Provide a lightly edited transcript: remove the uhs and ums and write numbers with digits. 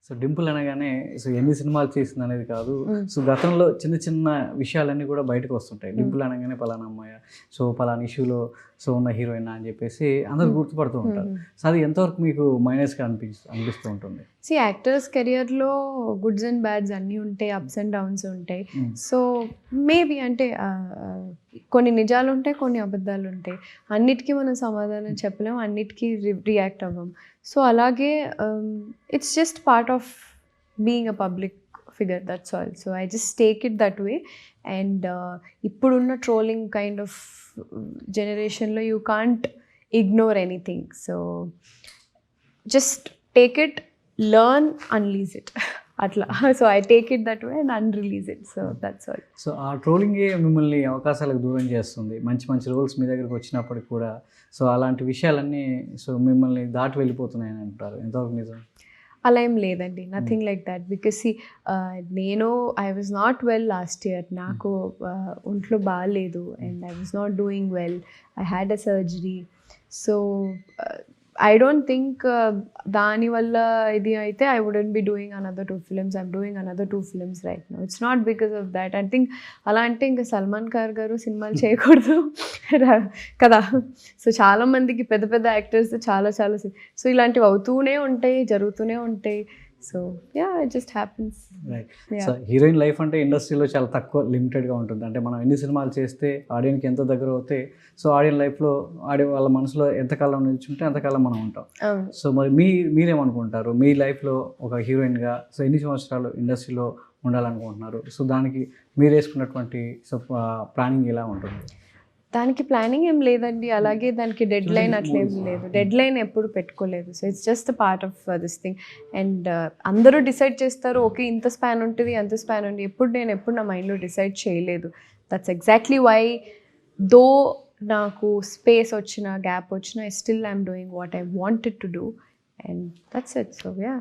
So Dimple అనగానే so ఎన్ని సినిమాలు చేసింది అనేది కాదు. సో గతంలో చిన్న చిన్న విషయాలన్నీ కూడా బయటకు వస్తుంటాయి. డింపుల్ అనగానే పలానా అమ్మాయి, సో పలానా ఇష్యూలో సో ఉన్న హీరోయిన్ అని చెప్పేసి అందరు గుర్తుపడుతూ ఉంటారు. సో అది ఎంతవరకు మీకు మైనస్గా అనిపిస్తూ ఉంటుంది? యాక్టర్స్ కెరియర్లో గుడ్స్ అండ్ బ్యాడ్స్ అన్నీ ఉంటాయి, అప్స్ అండ్ డౌన్స్ ఉంటాయి. సో మేబీ అంటే కొన్ని నిజాలు ఉంటాయి, కొన్ని అబద్ధాలు ఉంటాయి. అన్నిటికీ మనం సమాధానం చెప్పలేము, అన్నిటికీ రియాక్ట్ అవ్వం. సో అలాగే it's just part of being a public figure, that's all. So I just take it that way. And ఇప్పుడున్న ట్రోలింగ్ కైండ్ ఆఫ్ జనరేషన్లో you can't ignore anything. So just take it, learn, unleash it. అట్లా. So I take it that way and unleash it. So that's all. So ఆ ట్రోలింగే మిమ్మల్ని అవకాశాలకు దూరం చేస్తుంది. మంచి మంచి రోల్స్ మీ దగ్గరికి వచ్చినప్పటికి కూడా సో అలాంటి విషయాలన్నీ సో మిమ్మల్ని దాటి వెళ్ళిపోతున్నాయని అంటారు. ఎంతవరకు నిజం? అలా ఏం లేదండి, నథింగ్ లైక్ దాట్. బికాస్ నేను I was not well last year. నాకు ఒంట్లో బాగాలేదు and I was not doing well. I had a surgery. So I don't think దానివల్ల ఇది అయితే I wouldn't be doing another 2 films. I'm doing another 2 films right now. It's not because of that. I think అలా అంటే ఇంకా సల్మాన్ ఖాన్ గారు సినిమాలు చేయకూడదు కదా. సో చాలా మందికి పెద్ద పెద్ద యాక్టర్స్ చాలా సో ఇలాంటివి అవుతూనే ఉంటాయి, జరుగుతూనే ఉంటాయి. So yeah, it just happens. Right. So heroine life అంటే ఇండస్ట్రీలో చాలా తక్కువ, లిమిటెడ్గా ఉంటుంది. అంటే మనం ఎన్ని సినిమాలు చేస్తే ఆడియన్కి ఎంత దగ్గర అవుతే సో ఆడియన్ లైఫ్లో వాళ్ళ మనసులో ఎంతకాలం నిల్చుంటే అంతకాలం మనం ఉంటాం. సో మరి మీరేమనుకుంటారు? మీ లైఫ్లో ఒక హీరోయిన్గా సో ఎన్ని సంవత్సరాలు ఇండస్ట్రీలో ఉండాలనుకుంటున్నారు? సో దానికి మీరు వేసుకున్నటువంటి సో ప్లానింగ్ ఎలా ఉంటుంది? దానికి ప్లానింగ్ ఏం లేదండి, అలాగే దానికి డెడ్ లైన్ అట్లేం లేదు. డెడ్ లైన్ ఎప్పుడు పెట్టుకోలేదు. So it's just part of this thing. And అందరూ డిసైడ్ చేస్తారు, ఓకే ఇంత స్పాన్ ఉంటుంది, అంత స్పాన్ ఉంటుంది. నేను ఎప్పుడు నా మైండ్లో డిసైడ్ చేయలేదు. దట్స్ ఎగ్జాక్ట్లీ వై దో నాకు స్పేస్ వచ్చిన గ్యాప్ వచ్చిన I still I'm doing what I wanted to do and that's it. So yeah.